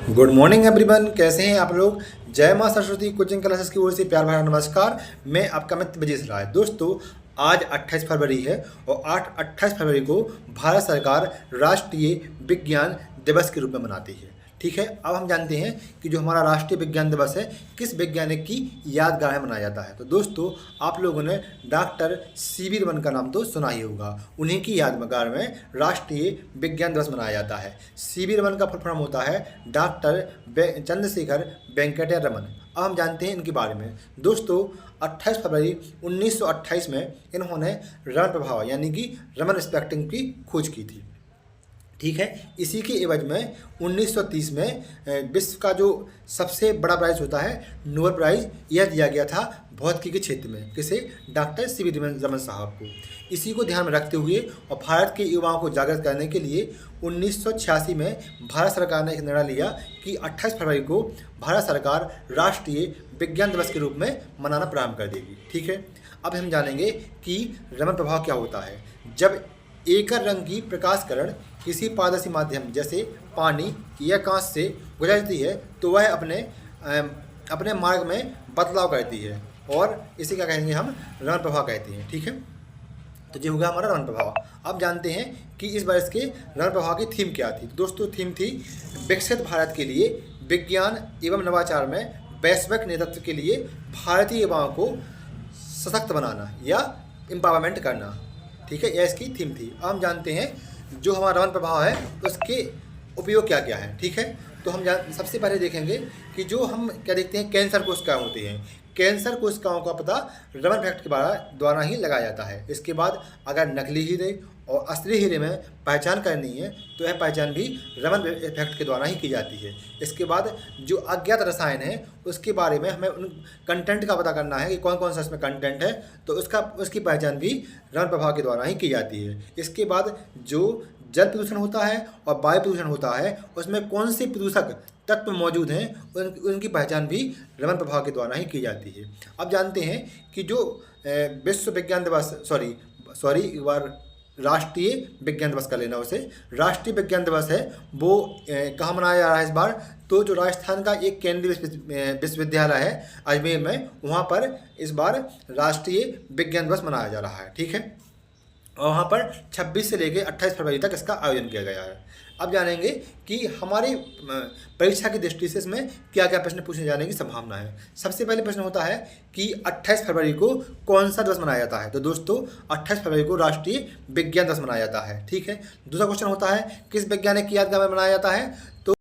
Good morning everyone, कैसे हैं आप लोग। जय मां सरस्वती कोचिंग क्लासेस की ओर से प्यार भरा नमस्कार। मैं आपका मित्र ब्रजेश राय। दोस्तों, आज 28 फरवरी है और 28 फरवरी को भारत सरकार राष्ट्रीय विज्ञान दिवस के रूप में मनाती है। ठीक है, अब हम जानते हैं कि जो हमारा राष्ट्रीय विज्ञान दिवस है किस वैज्ञानिक की यादगार में मनाया जाता है। तो दोस्तों, आप लोगों ने डॉक्टर सीवी रमन का नाम तो सुना ही होगा। उन्हीं की यादगार में राष्ट्रीय विज्ञान दिवस मनाया जाता है। सीवी रमन का फुल फॉर्म होता है डॉक्टर चंद्रशेखर वेंकटैया रमन। अब हम जानते हैं इनके बारे में। दोस्तों, 28 फरवरी 1928 में इन्होंने रमन प्रभाव यानी कि रमन स्पेक्ट्रम की खोज की थी। ठीक है, इसी के एवज में 1930 में विश्व का जो सबसे बड़ा प्राइज होता है नोबेल प्राइज, यह दिया गया था भौतिकी के क्षेत्र में। किसे? डॉक्टर सीवी रमन साहब को। इसी को ध्यान में रखते हुए और भारत के युवाओं को जागृत करने के लिए 1986 में भारत सरकार ने एक निर्णय लिया कि 28 फरवरी को भारत सरकार राष्ट्रीय विज्ञान दिवस के रूप में मनाना प्रारंभ कर देगी। ठीक है, अब हम जानेंगे कि रमन प्रभाव क्या होता है। जब एकर रंग की प्रकाश किरण किसी पारदर्शी माध्यम जैसे पानी या कांच से गुजरती है तो वह अपने मार्ग में बदलाव करती है और इसे क्या कहेंगे हम? रमन प्रभाव कहते हैं। ठीक है, तो ये होगा हमारा रमन प्रभाव। अब जानते हैं कि इस वर्ष के रमन प्रभाव की थीम क्या थी। दोस्तों, थीम थी विकसित भारत के लिए विज्ञान एवं नवाचार में वैश्विक नेतृत्व के लिए भारतीय युवाओं को सशक्त बनाना या एम्पावरमेंट करना। ठीक है, यह इसकी थीम थी। अब हम जानते हैं जो हमारा रमन प्रभाव है उसके उपयोग क्या क्या है। ठीक है, तो हम सबसे पहले देखेंगे कि जो हम क्या देखते हैं, कैंसर कोशिकाएं होती हैं। कैंसर कोशिकाओं का पता रमन इफेक्ट के द्वारा ही लगाया जाता है। इसके बाद अगर नकली हीरे और असली हीरे में पहचान करनी है तो यह पहचान भी रमन इफेक्ट के द्वारा ही की जाती है। इसके बाद जो अज्ञात रसायन है उसके बारे में हमें उन कंटेंट का पता करना है कि कौन कौन सा इसमें कंटेंट है, तो उसकी पहचान भी रमन प्रभाव के द्वारा ही की जाती है। इसके बाद जो जल प्रदूषण होता है और वायु प्रदूषण होता है उसमें कौन से प्रदूषक तत्व मौजूद हैं उनकी पहचान भी रमन प्रभाव के द्वारा ही की जाती है। अब जानते हैं कि जो विश्व विज्ञान दिवस सॉरी एक बार राष्ट्रीय विज्ञान दिवस का लेना, उसे राष्ट्रीय विज्ञान दिवस है वो कहाँ मनाया जा रहा है इस बार? तो जो राजस्थान का एक केंद्रीय विश्वविद्यालय है अजमेर में, वहाँ पर इस बार राष्ट्रीय विज्ञान दिवस मनाया जा रहा है। ठीक है, और वहाँ पर 26 से लेकर 28 फरवरी तक इसका आयोजन किया गया है। अब जानेंगे कि हमारी परीक्षा की दृष्टि से इसमें क्या क्या प्रश्न पूछे जाने की संभावना है। सबसे पहले प्रश्न होता है कि 28 फरवरी को कौन सा दिवस मनाया जाता है। तो दोस्तों, 28 फरवरी को राष्ट्रीय विज्ञान दिवस मनाया जाता है। ठीक है, दूसरा क्वेश्चन होता है किस वैज्ञानिक की यादगार में मनाया जाता है। तो